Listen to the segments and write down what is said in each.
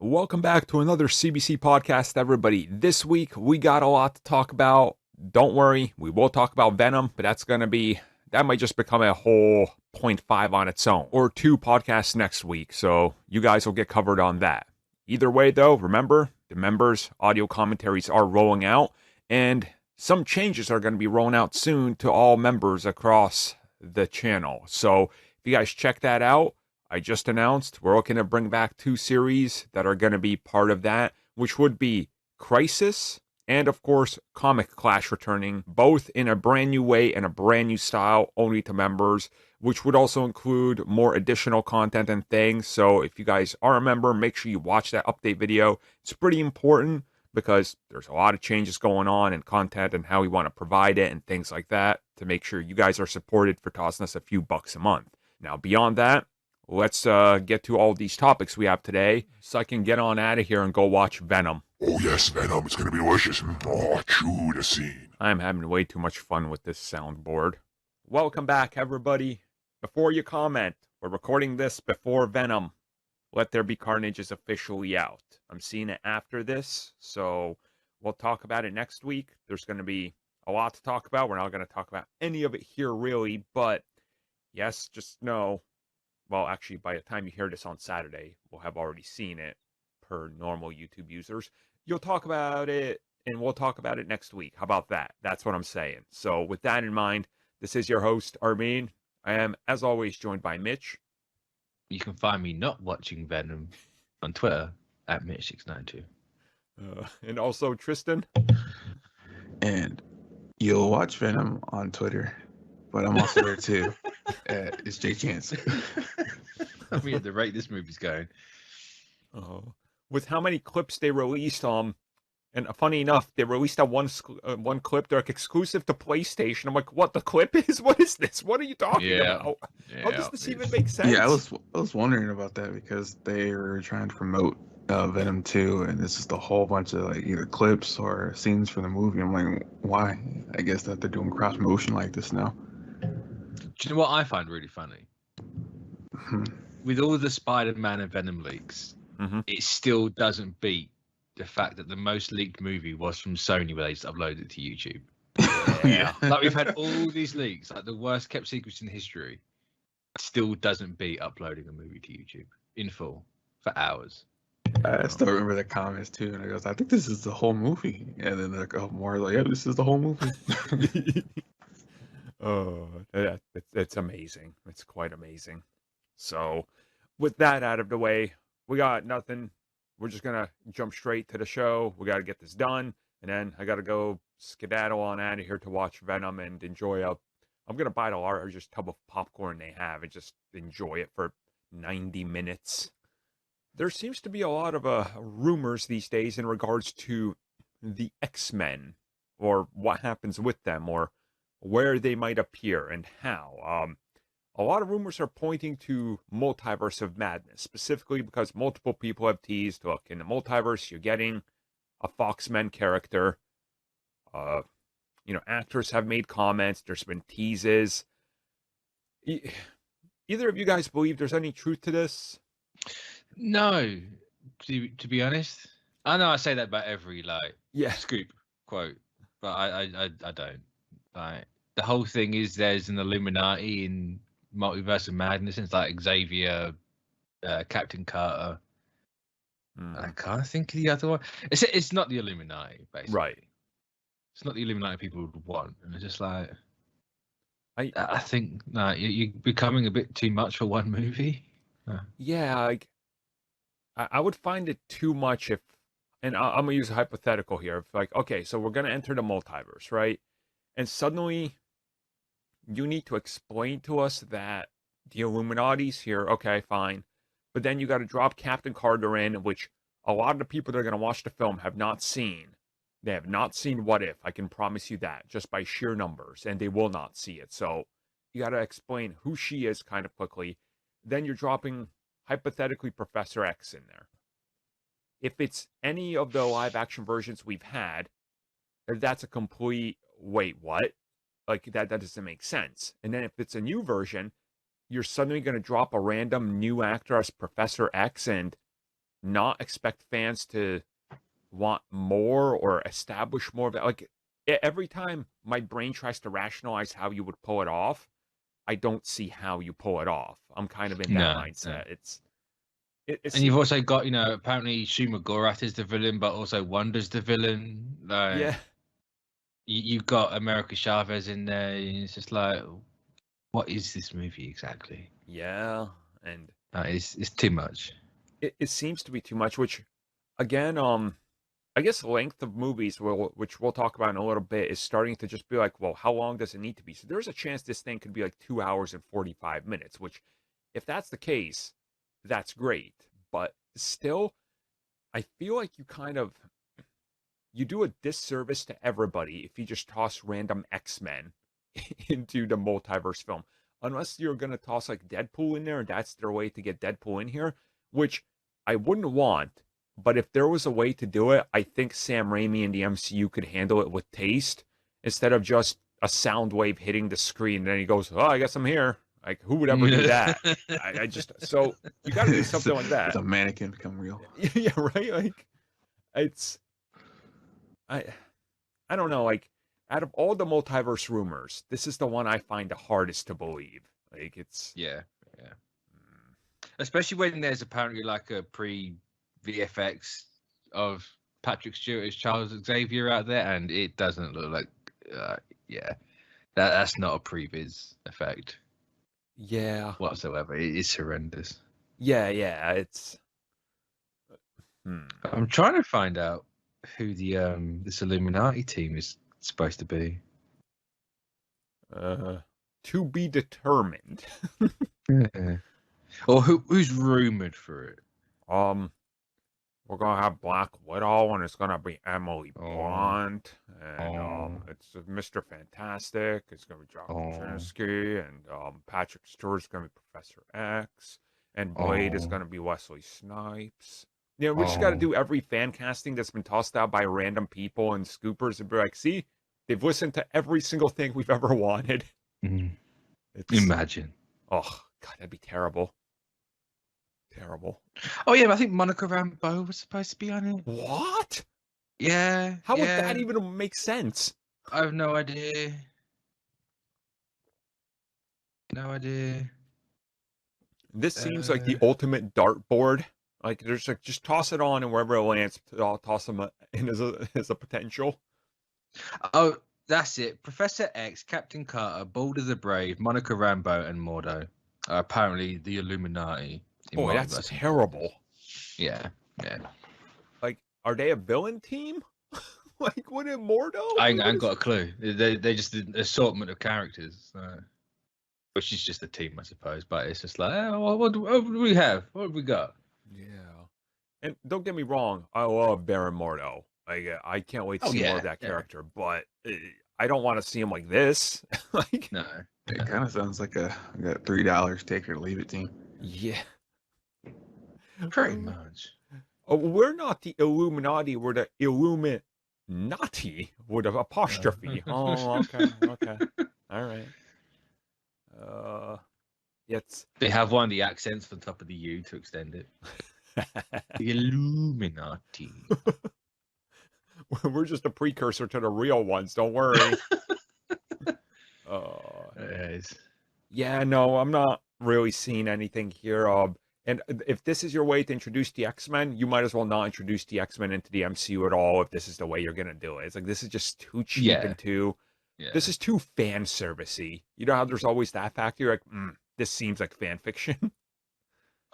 Welcome back to another CBC podcast, everybody. This week, we got a lot to talk about. Don't worry, we will talk about Venom, but that might just become a whole point five on its own, or two podcasts next week, so you guys will get covered on that. Either way, though, remember, the members' audio commentaries are rolling out, and some changes are going to be rolling out soon to all members across the channel. So if you guys check that out, I just announced we're looking to bring back two series that are going to be part of that, which would be Crisis and, of course, Comic Clash returning, both in a brand new way and a brand new style, only to members, which would also include more additional content and things. So if you guys are a member, make sure you watch that update video. It's pretty important because there's a lot of changes going on in content and how we want to provide it and things like that to make sure you guys are supported for tossing us a few bucks a month. Now, beyond that, let's get to all these topics we have today so I can get on out of here and go watch Venom. Oh yes, Venom, it's gonna be delicious. Oh, chew the scene. I'm having way too much fun with this soundboard. Welcome back, everybody. Before you comment, we're recording this before Venom. Let There Be Carnage is officially out. I'm seeing it after this, so we'll talk about it next week. There's going to be a lot to talk about. We're not going to talk about any of it here, really, but yes, just know. Well, actually, by the time you hear this on Saturday, we'll have already seen it per normal YouTube users. You'll talk about it, and we'll talk about it next week. How about that? That's what I'm saying. So with that in mind, this is your host, Armin. I am, as always, joined by Mitch. You can find me not watching Venom on Twitter at Mitch692. And also Tristan. And you'll watch Venom on Twitter, but I'm also there too. It's Jay Chance. I mean, at the rate this movie's going. With how many clips they released, and funny enough, they released that one clip. They're like exclusive to PlayStation. I'm like, what? The clip is? What is this? What are you talking about? How does this even make sense? Yeah, I was wondering about that because they were trying to promote Venom 2, and this is a whole bunch of like either clips or scenes from the movie. I'm like, why? I guess that they're doing cross motion like this now. Do you know what I find really funny? With all the Spider-Man and Venom leaks, it still doesn't beat the fact that the most leaked movie was from Sony where they just uploaded it to YouTube. Yeah. Like we've had all these leaks, like the worst kept secrets in history, still doesn't beat uploading a movie to YouTube in full for hours. I still remember the comments too, and I goes, I think this is the whole movie, and then like more like, yeah, this is the whole movie. Oh, it's amazing. It's quite amazing. So, with that out of the way, we got nothing. We're just going to jump straight to the show. We got to get this done. And then I got to go skedaddle on out of here to watch Venom and enjoy I'm going to buy the largest tub of popcorn they have and just enjoy it for 90 minutes. There seems to be a lot of rumors these days in regards to the X-Men or what happens with them or where they might appear and how. A lot of rumors are pointing to Multiverse of Madness, specifically because multiple people have teased, look, in the Multiverse, you're getting a Fox-Men character. Actors have made comments. There's been teases. Either of you guys believe there's any truth to this? No, to be honest. I know I say that about every, scoop quote, but I don't. Like, the whole thing is there's an Illuminati in Multiverse of Madness, and it's like Xavier, Captain Carter. And I can't think of the other one. It's not the Illuminati, basically. Right. It's not the Illuminati people would want, and it's just like I think you're becoming a bit too much for one movie. Yeah, I would find it too much if, and I'm gonna use a hypothetical here. If okay, so we're gonna enter the multiverse, right? And suddenly you need to explain to us that the Illuminati's here. Okay, fine. But then you got to drop Captain Carter in, which a lot of the people that are going to watch the film have not seen. They have not seen What If. I can promise you that just by sheer numbers, and they will not see it. So you got to explain who she is kind of quickly. Then you're dropping, hypothetically, Professor X in there. If it's any of the live action versions we've had, that's a complete, wait, what? Like, that doesn't make sense. And then if it's a new version, you're suddenly going to drop a random new actor as Professor X, and not expect fans to want more or establish more of that. Like every time my brain tries to rationalize how you would pull it off, I don't see how you pull it off. I'm kind of in that mindset. No. And you've also got, apparently Shuma Gorath is the villain, but also Wonder's the villain. Like, yeah. You've got America Chavez in there. And it's just like, what is this movie exactly? Yeah. And it's too much. It seems to be too much, which, again, I guess length of movies, which we'll talk about in a little bit, is starting to just be like, well, how long does it need to be? So there's a chance this thing could be like 2 hours and 45 minutes, which, if that's the case, that's great. But still, I feel like you do a disservice to everybody if you just toss random X-Men into the multiverse film. Unless you're going to toss like Deadpool in there, and that's their way to get Deadpool in here, which I wouldn't want. But if there was a way to do it, I think Sam Raimi and the MCU could handle it with taste instead of just a sound wave hitting the screen. And then he goes, "Oh, I guess I'm here." Like, who would ever do that? I just, so you got to do something like that. It's a mannequin become real. Yeah, right. Like, I don't know. Like, out of all the multiverse rumors, this is the one I find the hardest to believe. Like, it's yeah. Especially when there's apparently like a VFX of Patrick Stewart as Charles Xavier out there, and it doesn't look like that's not a previs effect whatsoever. It's horrendous. Yeah, it's I'm trying to find out who the this Illuminati team is supposed to be. To be determined. Yeah. Or who's rumored for it? We're gonna have Black Widow, and it's gonna be Emily Blunt, and it's Mr. Fantastic. It's gonna be John Krasinski, and Patrick Stewart's gonna be Professor X, and Blade is gonna be Wesley Snipes. Yeah, we just got to do every fan casting that's been tossed out by random people and scoopers, and be like, see, they've listened to every single thing we've ever wanted. Imagine. Oh God, that'd be terrible. Terrible. Oh yeah, but I think Monica Rambeau was supposed to be on it. What? Yeah. How would that even make sense? I have no idea. No idea. This seems like the ultimate dartboard. Like, there's like, just toss it on, and wherever it lands, I'll toss them in as a potential. Oh, that's it. Professor X, Captain Carter, Balder the Brave, Monica Rambeau, and Mordo are apparently the Illuminati. Boy, that's terrible. Yeah. Like, are they a villain team? Like, what is Mordo? I ain't got a clue. They're just an assortment of characters. Which is just a team, I suppose. But it's just like, what do we have? What have we got? Yeah. And don't get me wrong, I love Baron Mordo. Like, I can't wait to see more of that character. But I don't want to see him like this. Like, no. It kind of sounds like a $3 take it or leave it team. Yeah. Pretty much. Oh, we're not the Illuminati. We're the Illuminati with an apostrophe. Oh, okay. All right. They have one of the accents on top of the U to extend it. The Illuminati. We're just a precursor to the real ones. Don't worry. Yeah, no, I'm not really seeing anything here. And if this is your way to introduce the X-Men, you might as well not introduce the X-Men into the MCU at all if this is the way you're going to do it. It's like, this is just too cheap and this is too fan servicey. You know how there's always that factor? You're like, this seems like fan fiction.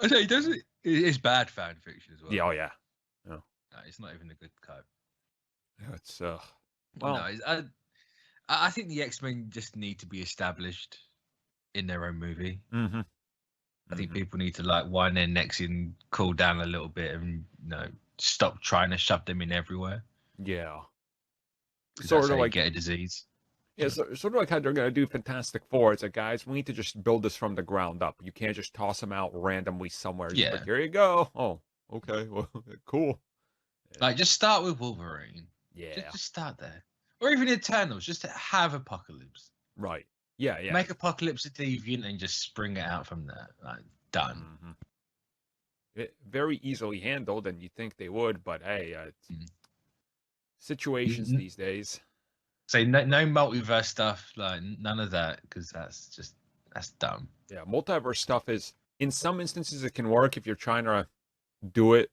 I say, it's bad fan fiction as well. Yeah, oh yeah. No, it's not even a good cut. Yeah, it's, I think the X-Men just need to be established in their own movie. Mm-hmm. I think people need to like wind their necks in, cool down a little bit, and stop trying to shove them in everywhere. Yeah, sort of like get a disease. Yeah, sort of like how they're gonna do Fantastic Four. It's like, guys, we need to just build this from the ground up. You can't just toss them out randomly somewhere. Yeah, like, here you go. Oh, okay, well, cool. Like, just start with Wolverine. Yeah, just start there, or even Eternals. Just to have Apocalypse. Right. Yeah. Make Apocalypse a deviant and just spring it out from there. Like, done. Mm-hmm. very easily handled, and you think they would, but hey, situations these days. So no multiverse stuff, like none of that, because that's dumb. Yeah, multiverse stuff is, in some instances, it can work if you're trying to do it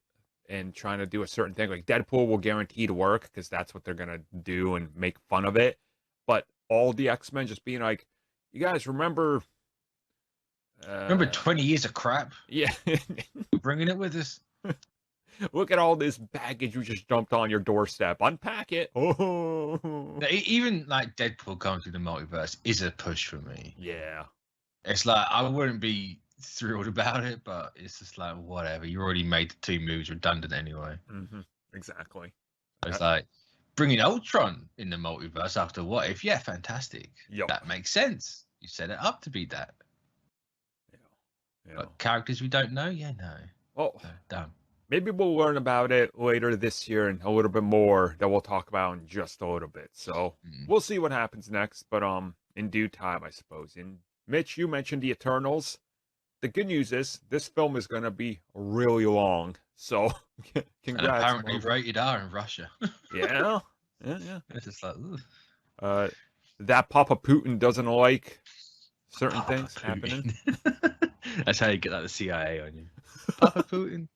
and trying to do a certain thing. Like Deadpool will guarantee to work because that's what they're gonna do and make fun of it. But all the X-Men just being like, you guys remember 20 years of crap? Yeah. We're bringing it with us. Look at all this baggage you just dumped on your doorstep. Unpack it. Oh. Even like Deadpool coming through the multiverse is a push for me. Yeah. It's like, I wouldn't be thrilled about it, but it's just like, whatever. You already made the 2 movies redundant anyway. Mm-hmm. Exactly. It's like, bringing Ultron in the multiverse after What If? Yeah, fantastic. Yep. That makes sense. You set it up to be that. Yeah. But characters we don't know? Yeah, no. Well, no, dumb. Maybe we'll learn about it later this year and a little bit more that we'll talk about in just a little bit. So we'll see what happens next, but in due time, I suppose. And Mitch, you mentioned the Eternals. The good news is this film is going to be really long. So congrats. And apparently rated R in Russia. Yeah. It's just like, that Papa Putin doesn't like certain Papa things Putin. happening. That's how you get like the CIA on you. Papa Putin.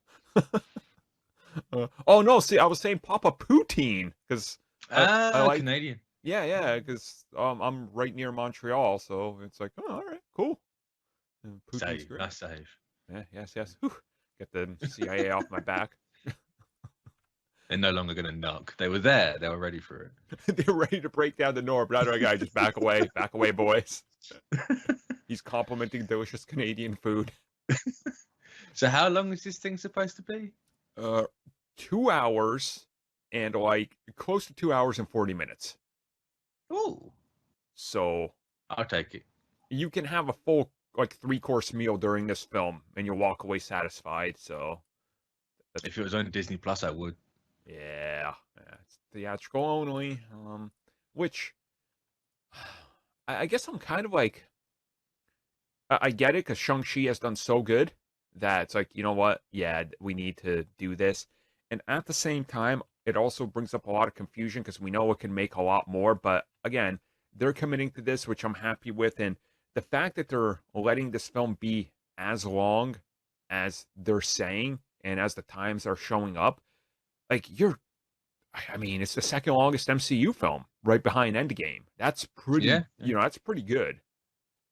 Oh no! See, I was saying Papa Poutine because I like Canadian. Yeah, because I'm right near Montreal, so it's like, oh, all right, cool. Save, that's safe. Yeah, yes. Whew. Get the CIA off my back. They're no longer gonna knock. They were there. They were ready for it. They're ready to break down the door, but I don't know, just back away, boys. He's complimenting delicious Canadian food. So how long is this thing supposed to be? 2 hours and like close to 2 hours and 40 minutes. Ooh. So I'll take it. You can have a full like 3-course meal during this film and you'll walk away satisfied. So if it was on Disney Plus, I would. Yeah, it's theatrical only. Which I guess I'm kind of like, I get it because Shang-Chi has done so good that it's like, you know what? Yeah, we need to do this. And at the same time, it also brings up a lot of confusion because we know it can make a lot more. But again, they're committing to this, which I'm happy with. And the fact that they're letting this film be as long as they're saying and as the times are showing up, like it's the second longest MCU film right behind Endgame. That's pretty, that's pretty good.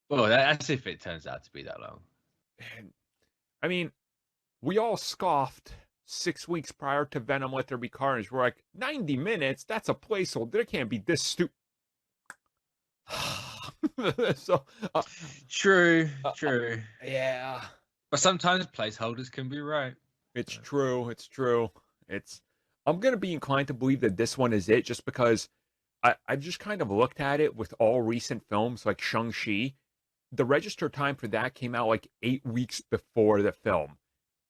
Well, that's if it turns out to be that long. And, I mean, we all scoffed 6 weeks prior to Venom Let There Be Carnage. We're like, 90 minutes? That's a placeholder. There can't be this stupid. True. Yeah. But sometimes placeholders can be right. It's true. I'm going to be inclined to believe that this one is it just because I've just kind of looked at it with all recent films like Shang-Chi. The register time for that came out like 8 weeks before the film.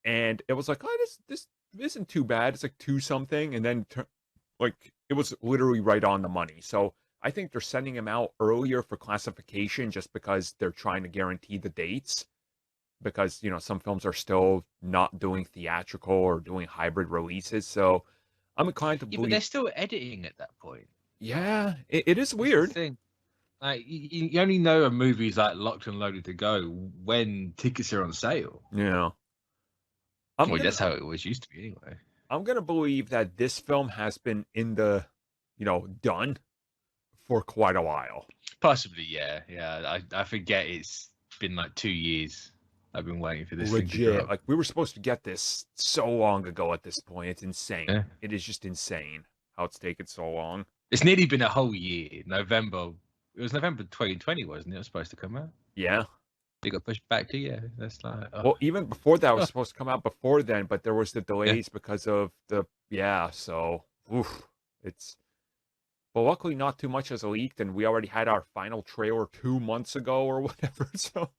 And it was like, oh, this isn't too bad. It's like 2 something. And then like it was literally right on the money. So I think they're sending him out earlier for classification just because they're trying to guarantee the dates. Because, some films are still not doing theatrical or doing hybrid releases. So I'm inclined to believe. But they're still editing at that point. Yeah, it is weird. Thing. Like, you only know a movie's like locked and loaded to go when tickets are on sale. Yeah. That's how it always used to be anyway. I'm going to believe that this film has been in the, done for quite a while. Possibly, yeah. Yeah, I forget it's been like 2 years. I've been waiting for this. Legit. Like, we were supposed to get this so long ago at this point. It's insane. Yeah. It is just insane how it's taken so long. It's nearly been a whole year. November. It was November 2020, wasn't it? It was supposed to come out. Yeah. It got pushed back to, that's like... Oh. Well, even before that, it was supposed to come out before then, but there was the delays because of so, oof. But luckily not too much has leaked, and we already had our final trailer 2 months ago or whatever, so...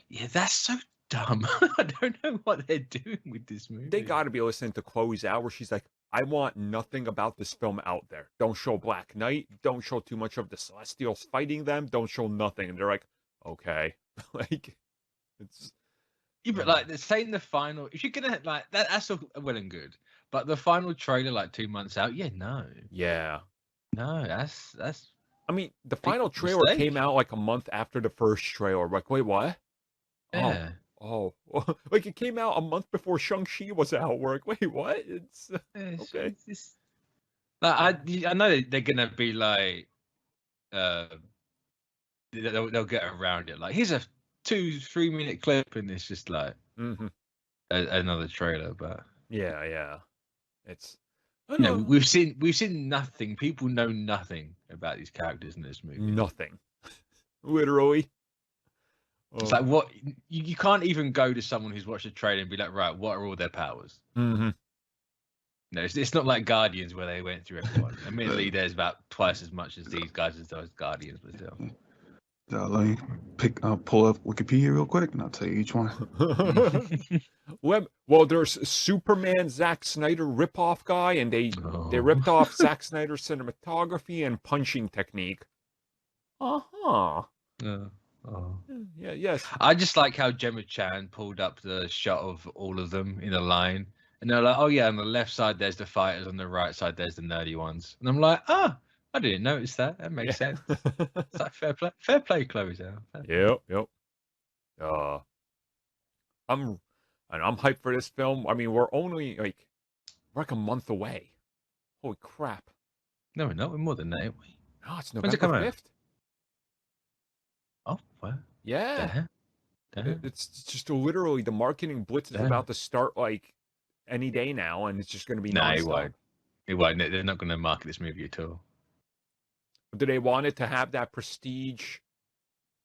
Yeah, that's so dumb. I don't know what they're doing with this movie. They got to be listening to Chloe's out where she's like, I want nothing about this film out there. Don't show Black Knight. Don't show too much of the Celestials fighting them. Don't show nothing. And they're like, okay. Like, it's Yeah, but like saying the final, if you're gonna like that's all well and good. But the final trailer, like 2 months out, no, that's. I mean, the final trailer came out like a month after the first trailer. Like, wait, what? Yeah. Oh, like it came out a month before Shang-Chi was out. We're like, wait, what? It's okay. It's like I know they're gonna be like, they'll get around it. Like, here's a 2-3 minute clip, and it's just like another trailer. But yeah, it's we've seen nothing. People know nothing about these characters in this movie. Nothing, literally. It's like, what you can't even go to someone who's watched the trailer and be like, right, what are all their powers? Mm-hmm. No, it's not like Guardians where they went through everyone. Admittedly, there's about twice as much as these guys as those Guardians, but still. Let me pull up Wikipedia real quick, and I'll tell you each one. Well, there's Superman Zack Snyder ripoff guy, and they ripped off Zack Snyder's cinematography and punching technique. Yeah, yes. I just like how Gemma Chan pulled up the shot of all of them in a line, and they're like, "Oh yeah, on the left side there's the fighters, on the right side there's the nerdy ones," and I'm like, "Ah, I didn't notice that. That makes sense." It's like fair play, Closer. Yep. I'm hyped for this film. I mean, we're only like a month away. Holy crap! No, we're not. We're more than that, aren't we? No, it's November 5th. Oh, well. Yeah. It's just literally the marketing blitz is about to start like any day now, and it's just going to be nonstop. It won't. They're not going to market this movie at all. Do they want it to have that prestige?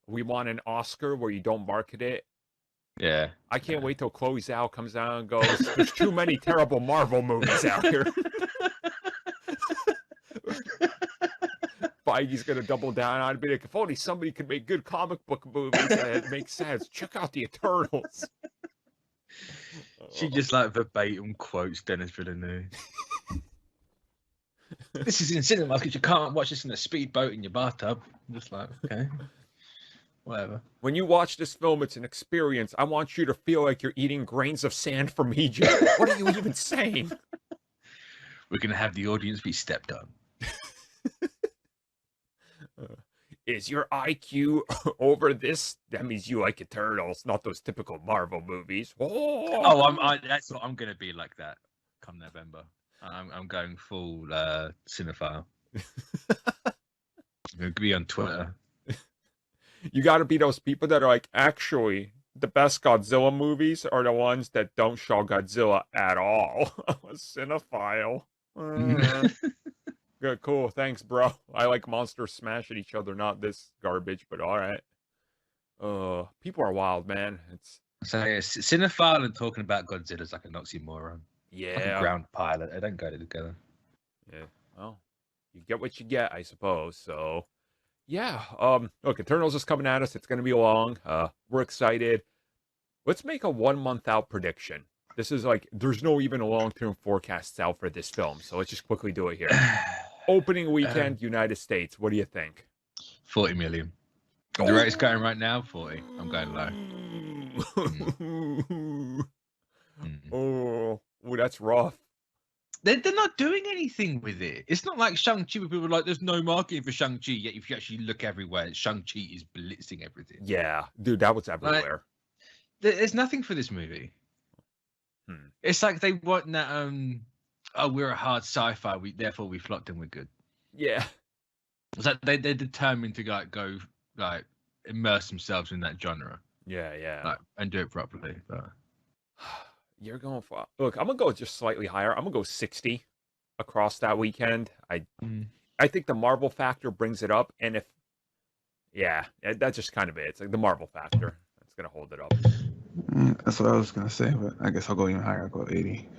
We want an Oscar where you don't market it. Yeah. I can't wait till Chloe Zhao comes out and goes, "There's too many terrible Marvel movies out here." Feige's gonna double down on it, be like, if only somebody could make good comic book movies that make sense. Check out the Eternals. She just like verbatim quotes Dennis Villeneuve. This is in cinemas because you can't watch this in a speedboat in your bathtub. I'm just like, okay, whatever. When you watch this film, it's an experience. I want you to feel like you're eating grains of sand from Egypt. What are you even saying? We're gonna have the audience be stepped on. Is your IQ over this? That means you like Eternals, not those typical Marvel movies. That's what I'm gonna be like that come November. I'm going full cinephile. I'm gonna be on Twitter. You got to be those people that are like, actually, the best Godzilla movies are the ones that don't show Godzilla at all. I'm a cinephile. Good, cool. Thanks, bro. I like monsters smashing each other, not this garbage, but all right. People are wild, man. It's cinephile and talking about Godzilla is like an oxymoron. Yeah. Like a ground pilot. They don't go together. Yeah. Well, you get what you get, I suppose. So, yeah. Look, Eternals is coming at us. It's going to be long. We're excited. Let's make a 1 month out prediction. This is like, there's no even a long-term forecasts out for this film. So let's just quickly do it here. Opening weekend, United States. What do you think? 40 million. The rate is going right now, 40. I'm going Oh, low. that's rough. They're not doing anything with it. It's not like Shang-Chi where people are like, there's no marketing for Shang-Chi. Yet if you actually look everywhere, Shang-Chi is blitzing everything. Yeah, dude, that was everywhere. There's nothing for this movie. It's like they want that, we're a hard sci-fi, therefore we flopped and we're good. Yeah. It's like they're determined to go immerse themselves in that genre. Yeah. And do it properly. But you're going for, look, I'm gonna go just slightly higher. I'm gonna go 60 across that weekend. I think the Marvel factor brings it up, and that's just kind of it. It's like the Marvel factor that's gonna hold it up. That's what I was gonna say, but I guess I'll go even higher. I'll go 80.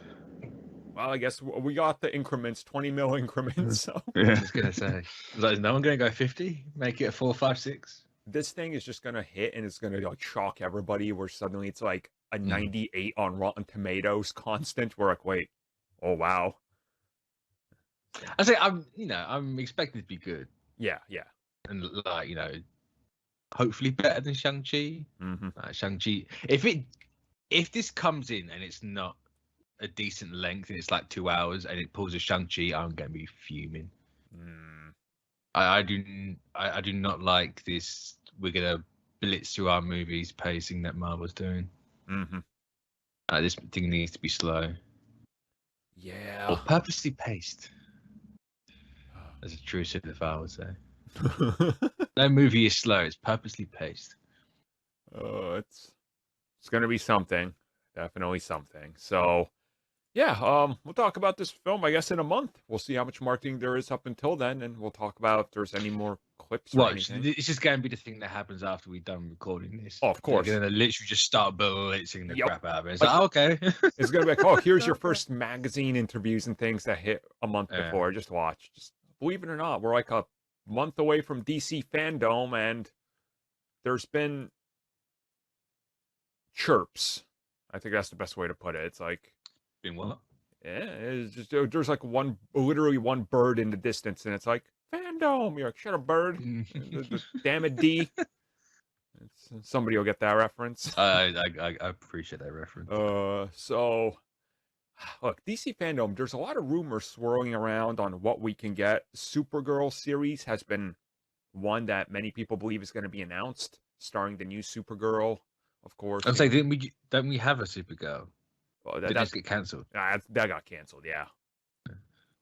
Well, I guess we got the increments, 20 mil increments. So. Yeah. I was gonna say, is no one gonna go 50? Make it a 4, 5, 6? This thing is just gonna hit, and it's gonna like shock everybody. Where suddenly it's like a 98 on Rotten Tomatoes, constant. We're like, wait, oh wow. I say I'm expecting it to be good. Yeah. And hopefully better than Shang-Chi. Mm-hmm. Shang-Chi, if it if this comes in and it's not a decent length and it's like 2 hours and it pulls a Shang-Chi, I'm gonna be fuming. I do not like this. We're gonna blitz through our movies pacing that Marvel's doing. This thing needs to be slow. Yeah. Or purposely paced. As a true cinephile would say. No movie is slow. It's purposely paced. It's going to be something. Definitely something. So, yeah, we'll talk about this film, I guess, in a month. We'll see how much marketing there is up until then, and we'll talk about if there's any more clips or anything. It's just going to be the thing that happens after we're done recording this. Oh, of course. They're going to literally just start blitzing the crap out of it. It's like, okay. It's going to be like, oh, here's your first magazine interviews and things that hit a month before. Just watch. Just believe it or not, we're like a month away from DC FanDome, and there's been chirps. I think that's the best way to put it. It's like, been what? Yeah, it's just there's like literally one bird in the distance, and it's like FanDome. You're like, shut up, bird. Damn it, D. Somebody will get that reference. I appreciate that reference. So look, DC FanDome. There's a lot of rumors swirling around on what we can get. Supergirl series has been one that many people believe is going to be announced, starring the new Supergirl, of course. I'm saying, don't we have a Supergirl? Well, Did that get cancelled? That got canceled, yeah.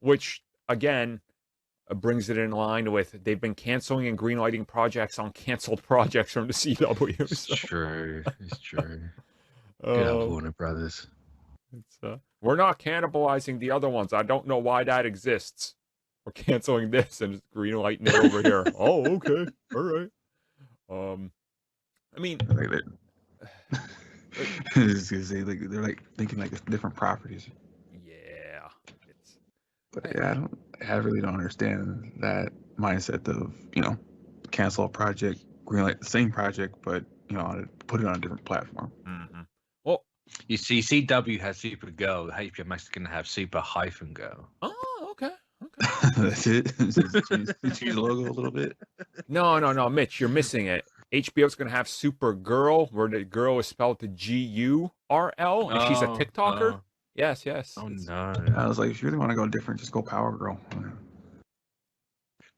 Which, again, brings it in line with they've been canceling and greenlighting projects on canceled projects from the CW. It's true. It's true. Good old Warner Brothers. We're not cannibalizing the other ones. I don't know why that exists. We're canceling this and just greenlighting it over here. Oh, okay. All right. I mean... I was gonna say, like, they're like thinking like it's different properties. Yeah, but yeah, I really don't understand that mindset of cancel a project, greenlight the same project, but put it on a different platform. Well, you see, CW has Supergirl. HBO Max is gonna have Super-Girl. Oh, okay. That's it. Change the logo a little bit. No, Mitch, you're missing it. HBO's going to have Supergirl, where the girl is spelled to G-U-R-L, and she's a TikToker. Yes. Oh, no. I was like, if you really want to go different, just go Power Girl.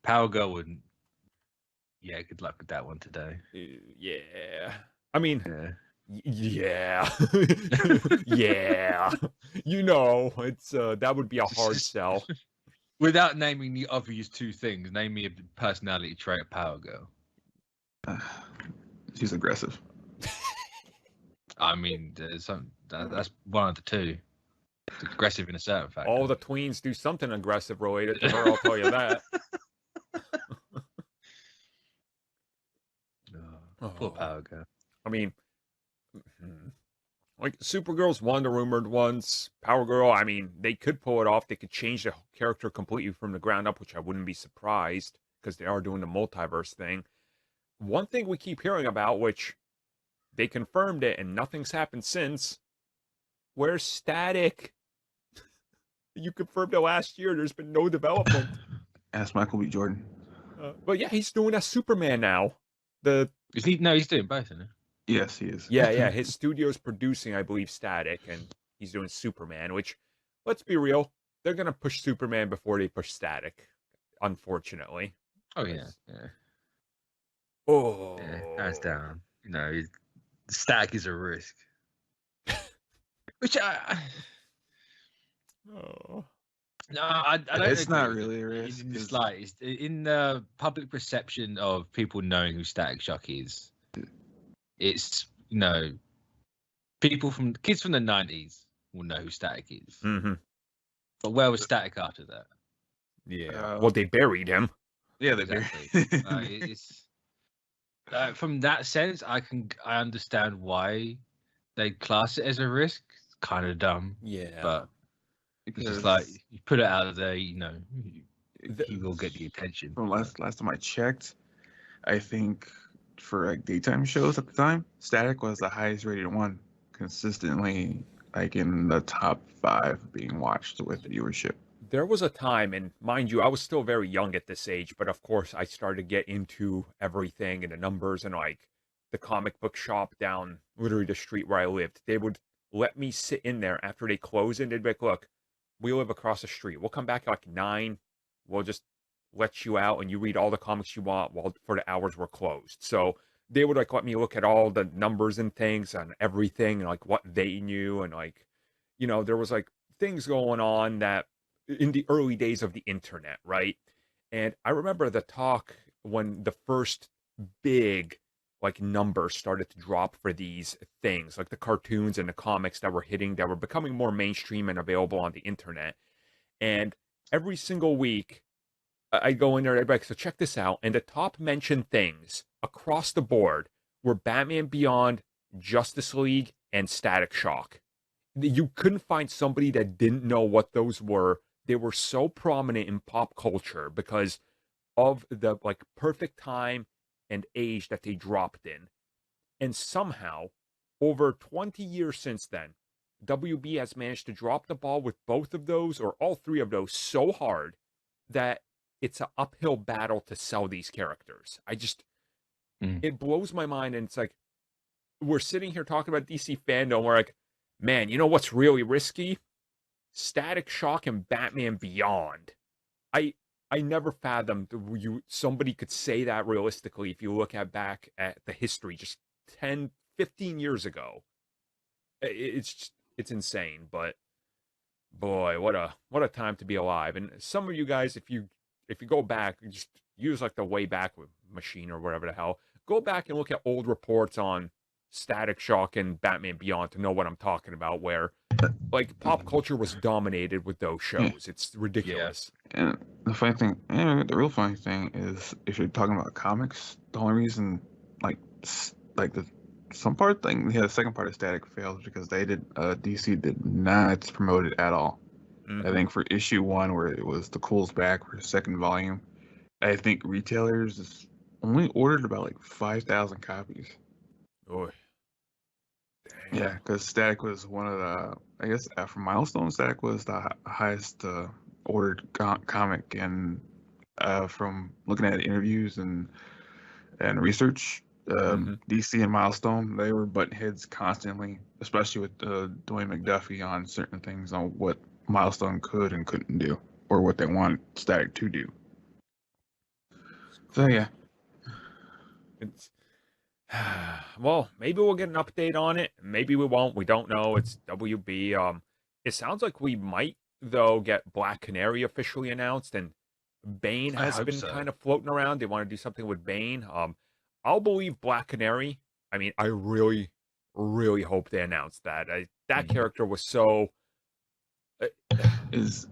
Power Girl wouldn't. Yeah, good luck with that one today. Yeah. I mean, yeah. It's that would be a hard sell. Without naming the obvious two things, name me a personality trait of Power Girl. She's aggressive. I mean, that's one of the two. It's aggressive in a certain fact. All the tweens do something aggressive related to her, I'll tell you that. Poor Power Girl. I mean, like Supergirl's one of the rumored ones. Power Girl, I mean, they could pull it off. They could change the character completely from the ground up, which I wouldn't be surprised because they are doing the multiverse thing. One thing we keep hearing about, which they confirmed it and nothing's happened since, where's Static? You confirmed it last year. There's been no development. Ask Michael B. Jordan. But yeah, he's doing a Superman now. Is he? No, he's doing both, isn't he? Yes, he is. Yeah. His studio's producing, I believe, Static, and he's doing Superman, which, let's be real, they're going to push Superman before they push Static, unfortunately. Oh, yeah. Oh, yeah, hands down. Static is a risk. Which no, I don't. It's not really a risk. It's like in the public perception of people knowing who Static Shock is. It's kids from the 90s will know who Static is. Mm-hmm. But where was Static after that? Yeah. Well, they buried him. Yeah, they buried. From that sense, I understand why they class it as a risk. It's kind of dumb. Yeah. But it's just like you put it out there, he will get the attention. From last time I checked, I think for like daytime shows at the time, Static was the highest rated one, consistently like in the top 5 being watched with viewership. There was a time, and mind you, I was still very young at this age, but of course I started to get into everything and the numbers, and like the comic book shop down literally the street where I lived. They would let me sit in there after they close, and they'd be like, look, we live across the street. We'll come back at like 9. We'll just let you out and you read all the comics you want while for the hours we're closed. So they would like let me look at all the numbers and things and everything and like what they knew. And like, you know, there was like things going on that in the early days of the internet, right? And I remember the talk when the first big like numbers started to drop for these things, like the cartoons and the comics that were becoming more mainstream and available on the internet. And every single week I go in there and I'd be like, so check this out. And the top mentioned things across the board were Batman Beyond, Justice League, and Static Shock. You couldn't find somebody that didn't know what those were. They were so prominent in pop culture because of the like perfect time and age that they dropped in. And somehow, over 20 years since then, WB has managed to drop the ball with both of those, or all 3 of those, so hard that it's an uphill battle to sell these characters. It blows my mind. And it's like, we're sitting here talking about DC FanDome. We're like, man, you know what's really risky? Static Shock and Batman Beyond. I never fathomed somebody could say that realistically if you look back at the history just 10, 15 years ago. It's insane, but boy, what a time to be alive. And some of you guys, if you go back, just use like the Wayback Machine or whatever the hell, go back and look at old reports on Static Shock and Batman Beyond to know what I'm talking about, where like pop culture was dominated with those shows. It's ridiculous. And the funny thing, the real funny thing is, if you're talking about comics, the only reason the second part of Static failed because DC did not promote it at all. I think for issue 1, where it was the Cool's Back for the second volume, I think retailers only ordered about like 5,000 copies. Boy. Yeah, because Static was one of the, I guess after Milestone, Static was the highest ordered comic, and from looking at interviews and research, DC and Milestone, they were butting heads constantly, especially with Dwayne McDuffie on certain things on what Milestone could and couldn't do, or what they want Static to do. So yeah. It's well, maybe we'll get an update on it. Maybe we won't. We don't know. It's WB. It sounds like we might, though, get Black Canary officially announced, and Bane has been kind of floating around. They want to do something with Bane. I'll believe Black Canary. I mean, I really, really hope they announce that. That character was so. Is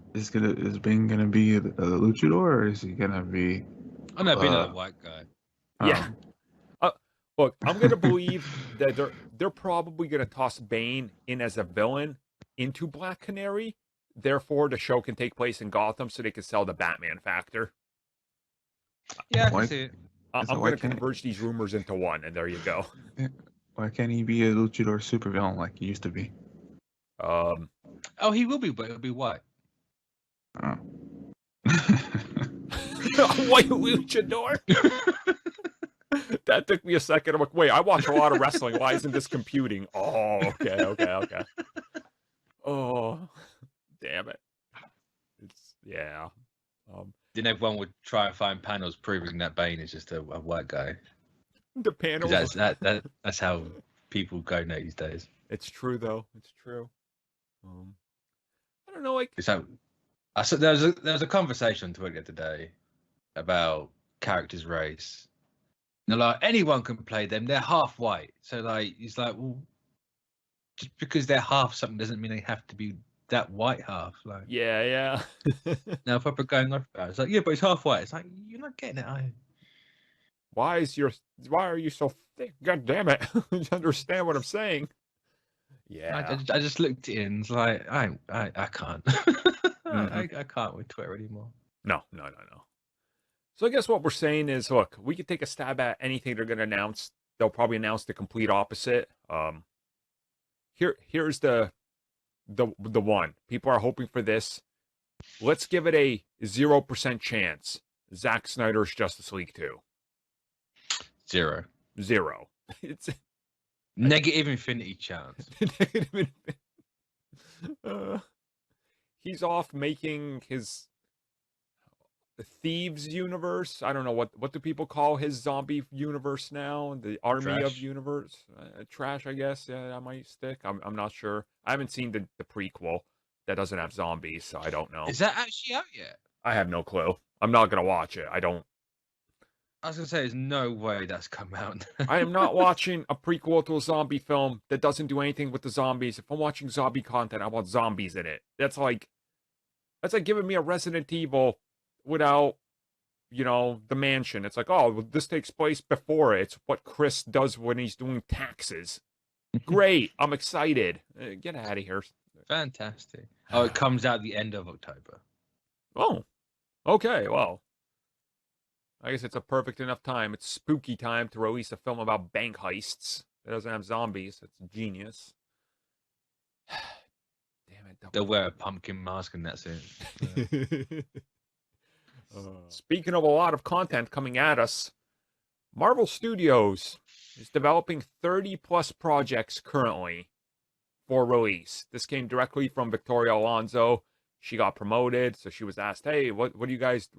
Bane gonna be a luchador, or is he gonna be? Oh no, being a white guy. Yeah. Look, I'm going to believe that they're probably going to toss Bane in as a villain into Black Canary. Therefore, the show can take place in Gotham so they can sell the Batman factor. Yeah, I can see it. I'm going to converge these rumors into one, and there you go. Why can't he be a luchador supervillain like he used to be? Oh, he will be, but he'll be white. Oh. White luchador? That took me a second. I'm like, wait, I watch a lot of wrestling. Why isn't this computing? Oh, okay. Oh, damn it. Yeah. Then everyone would try and find panels proving that Bane is just a white guy. The panels. That's how people go these days. It's true, though. It's true. I don't know, like. So, there was a conversation on Twitter today about characters' race. They're like, anyone can play them. They're half white. So like, he's like, well, just because they're half something doesn't mean they have to be that white half. Like, yeah. Now proper going on about it. It's like, yeah, but it's half white. It's like, you're not getting it, are you? Why are you so thick? God damn it! You understand what I'm saying? Yeah. I just looked at it and it's like, I can't. I can't with Twitter anymore. No. So I guess what we're saying is, look, we could take a stab at anything they're going to announce. They'll probably announce the complete opposite. Here's the one. People are hoping for this. Let's give it a 0% chance. Zack Snyder's Justice League 2. 0. It's negative infinity chance. He's off making his Thieves universe. I don't know what do people call his zombie universe now? The Army of Trash. Universe, trash, I guess. Yeah, that might stick. I'm not sure. I haven't seen the prequel that doesn't have zombies, so I don't know. Is that actually out yet? I have no clue. I'm not gonna watch it. I don't. I was gonna say, there's no way that's come out. I am not watching a prequel to a zombie film that doesn't do anything with the zombies. If I'm watching zombie content, I want zombies in it. That's like giving me a Resident Evil without, the mansion. It's like, oh, well, this takes place before it. It's what Chris does when he's doing taxes. Great. I'm excited. Get out of here. Fantastic. Oh, it comes out the end of October. Oh, okay. Well, I guess it's a perfect enough time. It's spooky time to release a film about bank heists that doesn't have zombies. It's genius. Damn it. They'll wear a pumpkin mask and that's it. Speaking of a lot of content coming at us, Marvel Studios is developing 30 plus projects currently for release. This came directly from Victoria Alonso. She got promoted, so she was asked, hey, what are you guys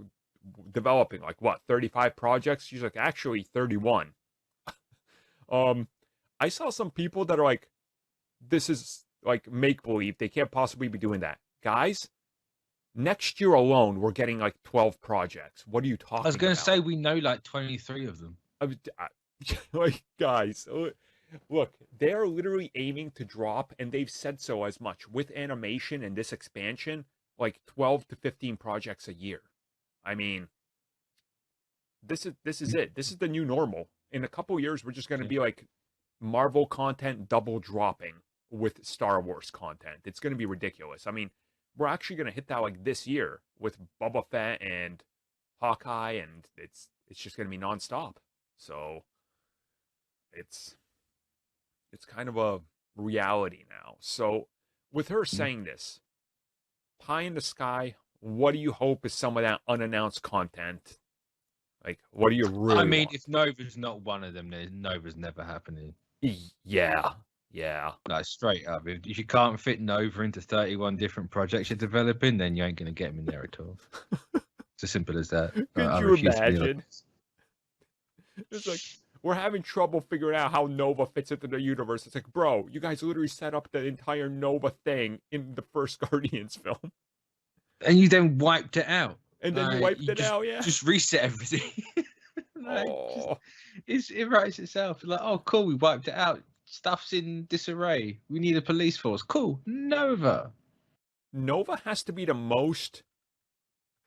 developing? Like, what, 35 projects? She's like, actually, 31. I saw some people that are like, this is like make-believe. They can't possibly be doing that. Guys, next year alone, we're getting like 12 projects. What are you talking about? I was going to say, we know like 23 of them. Like, guys, look, they're literally aiming to drop, and they've said so as much, with animation and this expansion, like 12 to 15 projects a year. I mean, this is it. This is the new normal. In a couple years, we're just going to be like Marvel content double dropping with Star Wars content. It's going to be ridiculous. I mean, we're actually going to hit that like this year with Boba Fett and Hawkeye, and it's just going to be nonstop. So it's kind of a reality now. So with her saying this, pie in the sky, what do you hope is some of that unannounced content? Like, what do you really want? If Nova's not one of them, then Nova's never happening. Yeah. Like, straight up. If you can't fit Nova into 31 different projects you're developing, then you ain't going to get him in there at all. It's as simple as that. Could you imagine? It's like, we're having trouble figuring out how Nova fits into the universe. It's like, bro, you guys literally set up the entire Nova thing in the first Guardians film. And you then wiped it out. And then you wiped it out, yeah. Just reset everything. It writes itself. Like, oh, cool, we wiped it out. Stuff's in disarray. We need a police force. Cool. Nova. Nova has to be the most...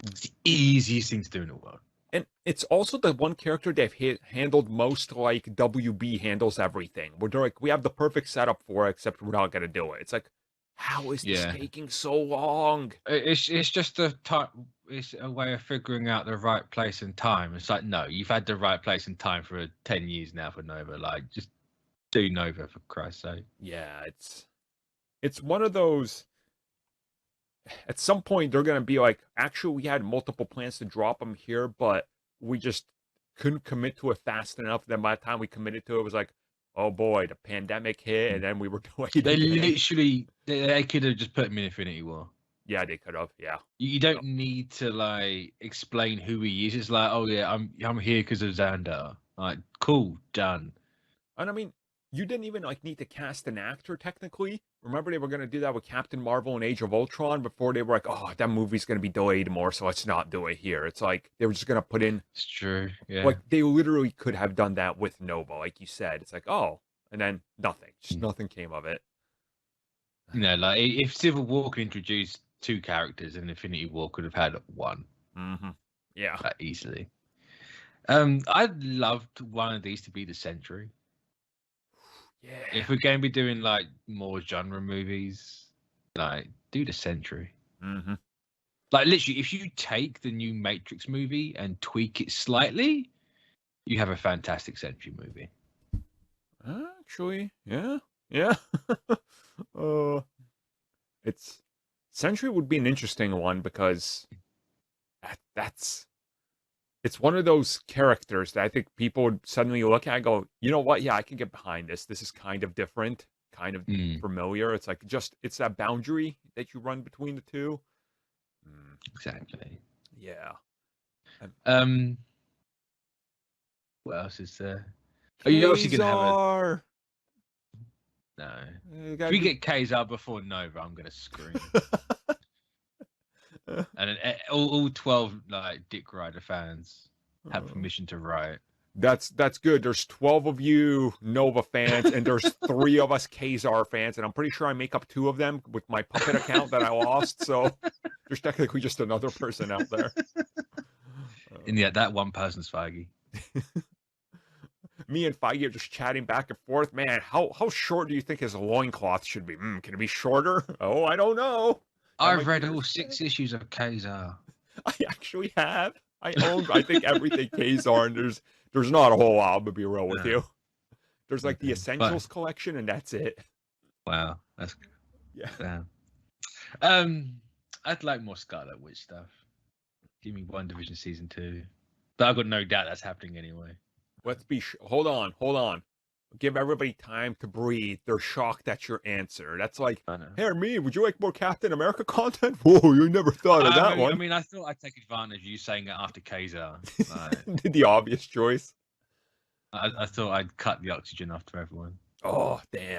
It's the easiest thing to do in the world. And it's also the one character they've handled most like WB handles everything. Where they're like, we have the perfect setup for it, except we're not going to do it. It's like, how is this taking so long? It's just it's a way of figuring out the right place and time. It's like, no, you've had the right place and time for 10 years now for Nova. Like, just do Nova, for Christ's sake. Yeah, it's one of those... At some point, they're going to be like, actually, we had multiple plans to drop them here, but we just couldn't commit to it fast enough. Then by the time we committed to it, it was like, oh boy, the pandemic hit, and then we were delayed. They literally, they could have just put him in Infinity War. Yeah, they could have. Yeah. You don't need to like explain who he is. It's like, oh yeah, I'm here because of Xandar. Like, cool, done. And I mean, you didn't even like need to cast an actor technically. Remember, they were going to do that with Captain Marvel and Age of Ultron before they were like, oh, that movie's going to be delayed more, so let's not do it here. It's like they were just going to put in. It's true. Yeah. Like they literally could have done that with Nova, like you said. It's like, oh, and then nothing. Just nothing came of it. You know, like if Civil War could introduce 2 characters, and Infinity War could have had 1. Mm-hmm. Yeah. Like, easily. I'd loved one of these to be the Sentry. Yeah. If we're going to be doing like more genre movies, like do the Sentry. Mm-hmm. Like literally, if you take the new Matrix movie and tweak it slightly, you have a fantastic Sentry movie. Actually, yeah. It's Sentry would be an interesting one because that's it's one of those characters that I think people would suddenly look at and go, you know what? Yeah, I can get behind this. This is kind of different, kind of familiar. It's like it's that boundary that you run between the two. Exactly. Yeah. What else is there? Are you obviously gonna have no? If we get Kazar before Nova, I'm gonna scream. And then all 12 like Dick Rider fans have permission to riot. That's good. There's 12 of you Nova fans, and there's 3 of us Kazar fans, and I'm pretty sure I make up 2 of them with my puppet account that I lost. So there's technically just another person out there. And yeah, that one person's Feige. Me and Feige are just chatting back and forth. Man, how short do you think his loincloth should be? Can it be shorter? Oh, I don't know. I've read all 6 issues of Kazar. I actually have. I own, I think, everything Kazar, and there's not a whole lot, I'm gonna be real with you. There's like the Essentials collection, and that's it. Wow, that's good. Yeah. I'd like more Scarlet Witch stuff. Give me WandaVision season 2, but I've got no doubt that's happening anyway. Let's be. Hold on. Give everybody time to breathe. They're shocked at your answer. That's like, hey, me, would you like more Captain America content? Whoa, you never thought of that one. I mean, I thought I'd take advantage of you saying it after Kazar. The obvious choice. I thought I'd cut the oxygen after everyone. Oh, damn.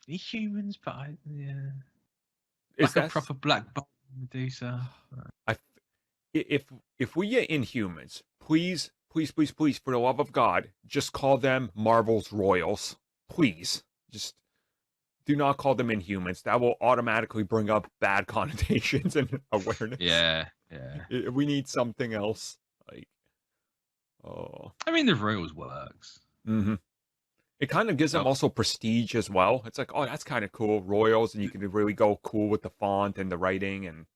Humans, but it's like a proper black bolt Medusa. If we get Inhumans, please, for the love of God, just call them Marvel's Royals. Please, just do not call them Inhumans. That will automatically bring up bad connotations and awareness. Yeah. We need something else. Like, I mean, the Royals works. Mm-hmm. It kind of gives them also prestige as well. It's like, oh, that's kind of cool, Royals, and you can really go cool with the font and the writing. And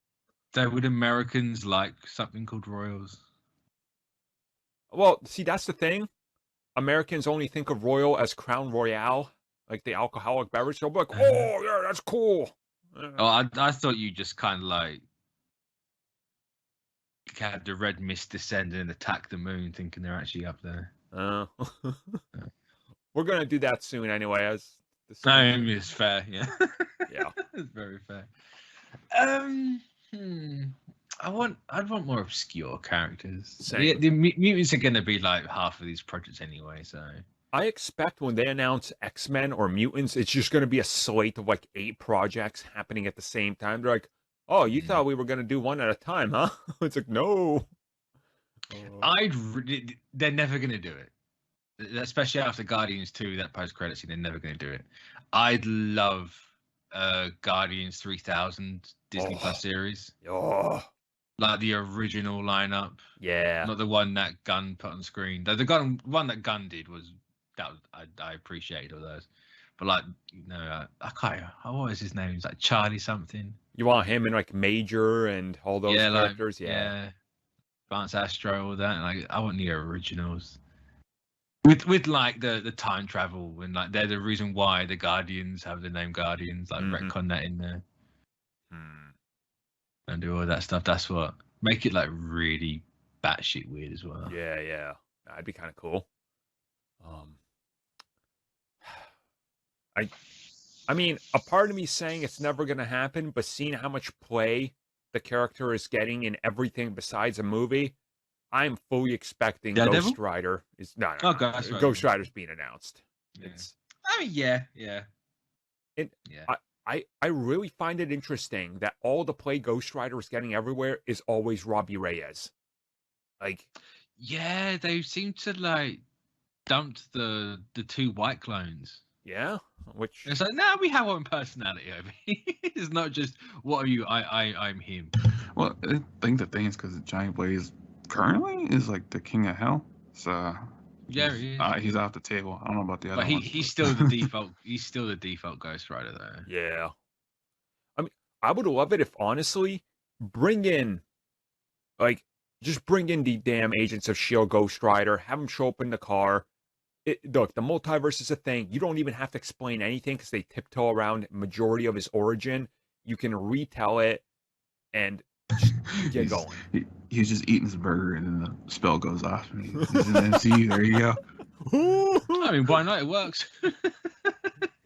so would Americans like something called Royals? Well, see, that's the thing. Americans only think of Royal as Crown Royale, like the alcoholic beverage. They'll be like, oh, yeah, that's cool. Oh, I thought you just kind of like had the red mist descend and attack the moon, thinking they're actually up there. We're gonna do that soon, anyway. As it's fair, yeah. Yeah, it's very fair. I'd want more obscure characters. The mutants are gonna be like half of these projects anyway, so I expect when they announce X-Men or mutants, it's just gonna be a slate of like 8 projects happening at the same time. They're like, oh, you thought we were gonna do one at a time, huh? It's like, no. They're never gonna do it. Especially after Guardians 2, that post-credit scene, they're never going to do it. I'd love Guardians 3000 Disney Plus series. Like the original lineup. Yeah. Not the one that Gunn put on screen. The one that Gunn did was I appreciated all those. But like, I can't. What was his name? It's like Charlie something. You want him in like Major and all those characters? Like, yeah. Vance Astro, all that. And like, I want the originals. With like the time travel, and like they're the reason why the Guardians have the name Guardians, like retcon that in there. And do all that stuff. That's what make it like really batshit weird as well. Yeah. That'd be kind of cool. I mean, a part of me saying it's never gonna happen, but seeing how much play the character is getting in everything besides a movie, I'm fully expecting Ghost Rider is Ghost Rider's being announced. Yeah. I mean, yeah. I really find it interesting that all the play Ghost Rider is getting everywhere is always Robbie Reyes. Like, yeah, they seem to like dumped the 2 white clones. Yeah, which it's like now we have one personality over here. It's not just what are you? I'm him. Well, I think the thing is because Giant Blaze currently is like the king of hell. So yeah, he's off the table. I don't know about the other ones. He's still the default. He's still the default Ghost Rider though. Yeah. I mean, I would love it if honestly, bring in the damn Agents of S.H.I.E.L.D. Ghost Rider, have him show up in the car, Look, the multiverse is a thing. You don't even have to explain anything because they tiptoe around majority of his origin. You can retell it and just get going. He's just eating his burger and then the spell goes off. And he's in the MCU. There you go. I mean, why not? It works.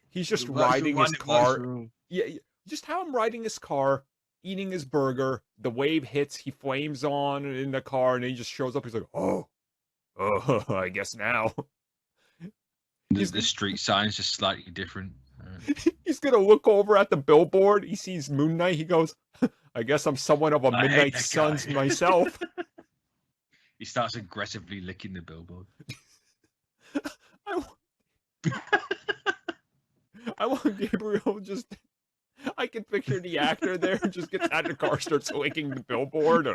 He's just riding his car. Yeah, just have him riding his car, eating his burger. The wave hits, he flames on in the car, and he just shows up. He's like, oh, I guess now. The street sign's just slightly different. He's gonna look over at the billboard. He sees Moon Knight. He goes, I guess I'm somewhat of a Midnight Suns myself. He starts aggressively licking the billboard. I want Gabriel just... I can picture the actor there, just gets out of the car, starts licking the billboard.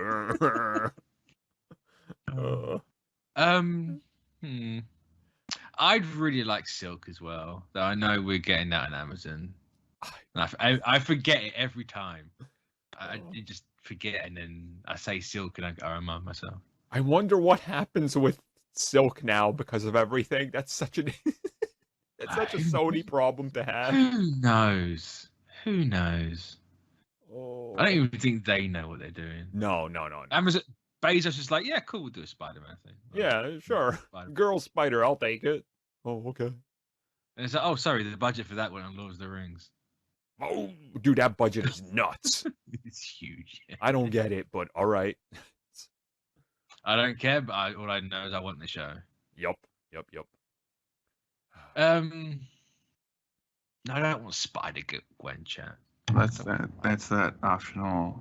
I'd really like Silk as well, though I know we're getting that on Amazon. I forget it every time. I just forget, and then I say Silk, and I remind myself. I wonder what happens with Silk now because of everything. That's such a Sony problem to have. Who knows? Who knows? Oh. I don't even think they know what they're doing. No. Amazon Bezos is like, yeah, cool, we'll do a Spider-Man thing. Yeah, sure. Girl Spider, I'll take it. Oh, okay. And it's like, oh, sorry, the budget for that went on Lord of the Rings. Oh, dude, that budget is nuts. It's huge. I don't get it, but all right. I don't care, but all I know is I want the show. Yup. No, I don't want Spider-Gwen chat. That's that optional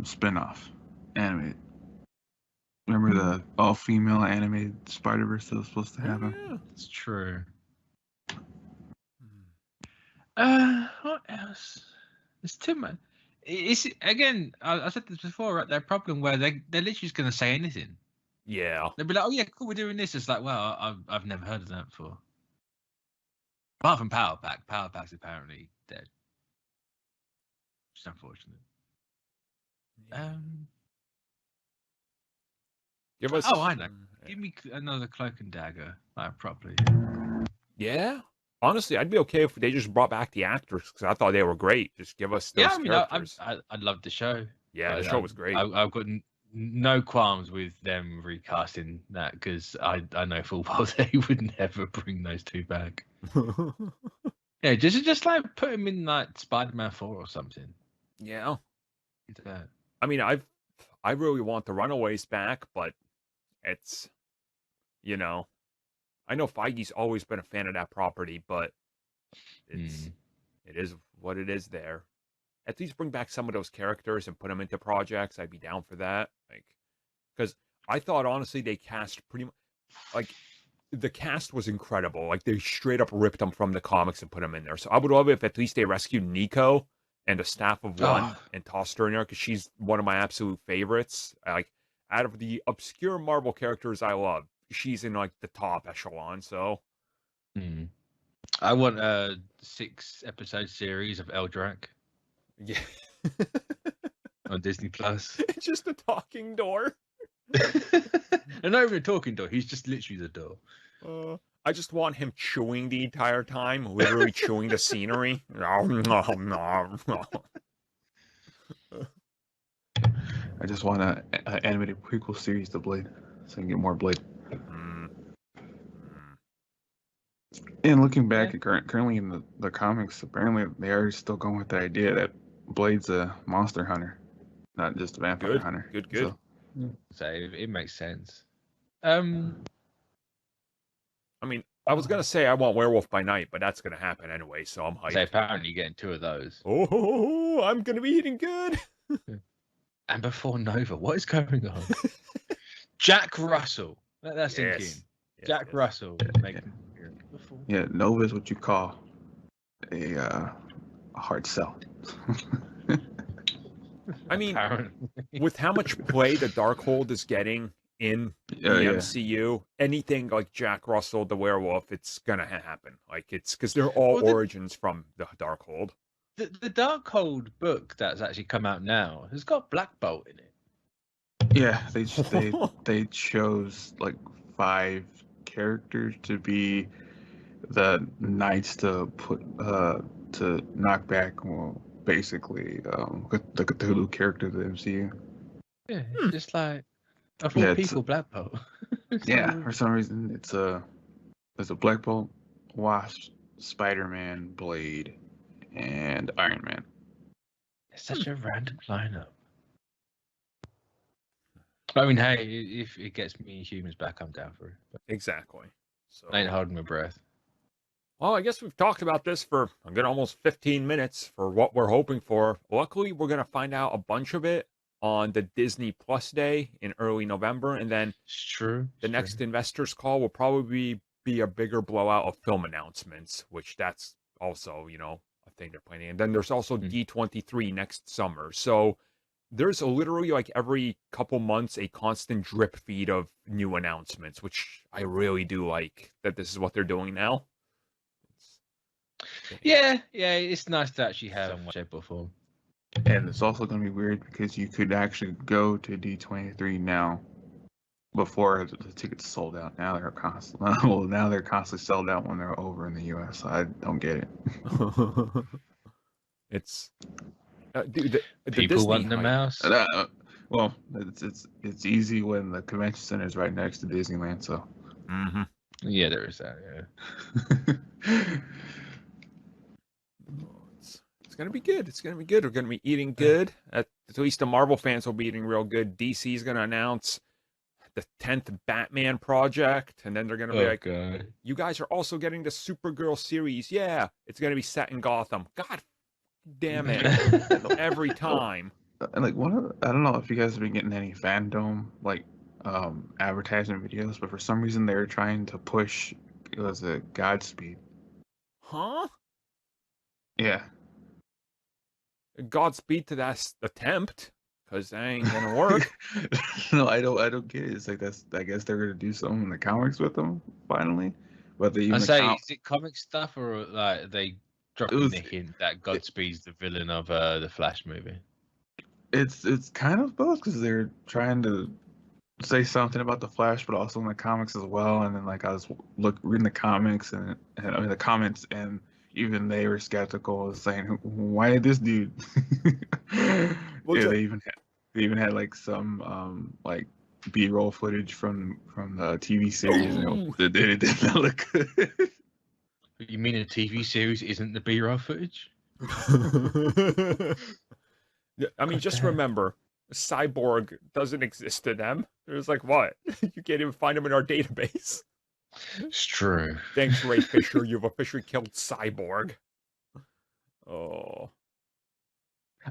spin-off animated. Remember the all-female animated Spider-Verse that was supposed to happen? Yeah, it's true. What else? There's too much. It's again. I said this before. Right, their problem where they're literally just going to say anything. Yeah. They'll be like, "Oh yeah, cool, we're doing this." It's like, well, I've never heard of that before. Apart from Power Pack. Power Pack's apparently dead. It's unfortunate. Give us. Oh, I know. Give me another Cloak and Dagger, like properly. Yeah. Honestly, I'd be okay if they just brought back the actors because I thought they were great. Just give us those characters. I loved the show. Yeah, the show was great. I've got no qualms with them recasting that because I know full well they would never bring those two back. Yeah, just like put them in like Spider-Man 4 or something. Yeah. That. I mean, I really want the Runaways back, but it's, I know Feige's always been a fan of that property, but it is what it is there. At least bring back some of those characters and put them into projects. I'd be down for that. Because I thought, honestly, they cast pretty much, the cast was incredible. They straight up ripped them from the comics and put them in there. So I would love if at least they rescued Nico and the staff of one and tossed her in there because she's one of my absolute favorites. Out of the obscure Marvel characters I love, she's in the top echelon. So I want a 6-episode series of Eldrac. Yeah. On Disney Plus. Just a talking door. And not even a talking door. He's just literally the door. I just want him chewing the entire time, literally chewing the scenery. I just want an animated prequel series to Blade, so I can get more Blade. And looking back at currently in the comics, apparently they are still going with the idea that Blade's a monster hunter, not just a vampire hunter. Good. So it makes sense. I mean, I was gonna say I want Werewolf by Night, but that's gonna happen anyway, so I'm hyped. So apparently you're getting 2 of those. Oh, I'm gonna be eating good. And before Nova, what is going on? Jack Russell. Let that sink in. Jack Russell. Yeah, Nova is what you call a hard sell. I mean, with how much play the Darkhold is getting in the MCU, anything like Jack Russell, the werewolf, it's gonna happen. It's because they're all origins from the Darkhold. The Darkhold book that's actually come out now has got Black Bolt in it. Yeah, they chose 5 characters to be the knights to put to knock back, well, basically the Cthulhu character of the MCU. Yeah, it's just like of all people, Black Bolt. Yeah, for some reason there's a Black Bolt, Wasp, Spider-Man, Blade, and Iron Man. It's such a random lineup. I mean, hey, if it gets me humans back, I'm down for it. But Exactly. So I ain't holding my breath. Well, I guess we've talked about this for a good almost 15 minutes for what we're hoping for. Luckily, we're going to find out a bunch of it on the Disney Plus Day in early November. And then It's true. the next investors call will probably be a bigger blowout of film announcements, which that's also, a thing they're planning. And then there's also D23 next summer. So there's literally like every couple months a constant drip feed of new announcements, which I really do like that this is what they're doing now. Yeah, it's nice to actually have some shape or form. And it's also going to be weird because you could actually go to D23 now before the tickets sold out. Now they're constantly sold out when they're over in the US. So I don't get it. It's dude, the People Disney want the mouse. Well, it's easy when the convention center is right next to Disneyland. So Yeah, there is that. Yeah. It's gonna be good. It's gonna be good. We're gonna be eating good. At least the Marvel fans will be eating real good. DC is gonna announce the 10th Batman project, and then they're gonna be like, God. "You guys are also getting the Supergirl series. Yeah, it's gonna be set in Gotham." God damn it! Every time. And like I don't know if you guys have been getting any FanDome like advertisement videos, but for some reason they're trying to push Godspeed. Huh? Yeah. Godspeed to that attempt, because that ain't gonna work. No, I don't get it. It's like I guess they're gonna do something in the comics with them finally, but they even I say, is it comic stuff or like they dropping the hint that Godspeed's the villain of the Flash movie? It's kind of both because they're trying to say something about the Flash, but also in the comics as well. And then like I was reading the comics and I mean the comments, and even they were skeptical, saying, "Why did this dude?" Well, yeah, they even had like some like B-roll footage from the TV series, and it did not look good. You mean a TV series isn't the B-roll footage? I mean, just remember, Cyborg doesn't exist to them. There's like, what? You can't even find him in our database. It's true. Thanks, Ray Fisher. You've officially killed Cyborg. Oh.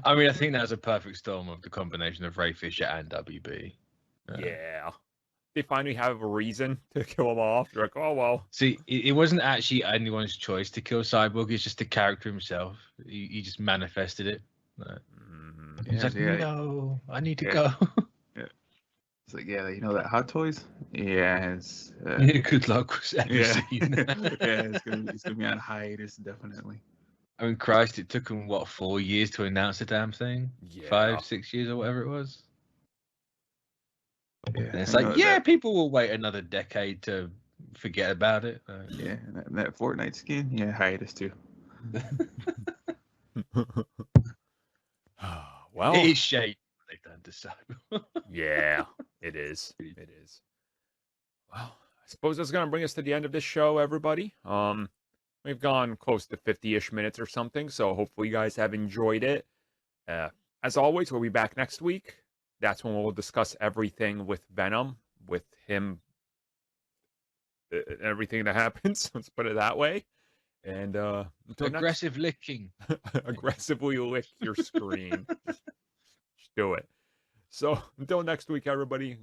I mean, I think that's a perfect storm of the combination of Ray Fisher and WB. Yeah. They finally have a reason to kill him off. They're like, oh, well. See, it wasn't actually anyone's choice to kill Cyborg. It's just the character himself. He just manifested it. He's like, no, I need to go. Yeah. It's like, yeah, you know that Hot Toys? Yeah, it's... good luck with yeah, it's gonna be on hiatus, definitely. I mean, Christ, it took him, 4 years to announce the damn thing? Yeah. 5, 6 years or whatever it was? Yeah, and it's like, people will wait another decade to forget about it. Yeah, and that Fortnite skin, yeah, hiatus too. Well, it is shady what they've done to Cyber. Yeah, it is. It is. Well, I suppose that's going to bring us to the end of this show, everybody. We've gone close to 50-ish minutes or something, so hopefully you guys have enjoyed it. As always, we'll be back next week. That's when we'll discuss everything with Venom, with him, everything that happens. Let's put it that way. And aggressive licking. Aggressively lick your screen. Just do it. So until next week, everybody.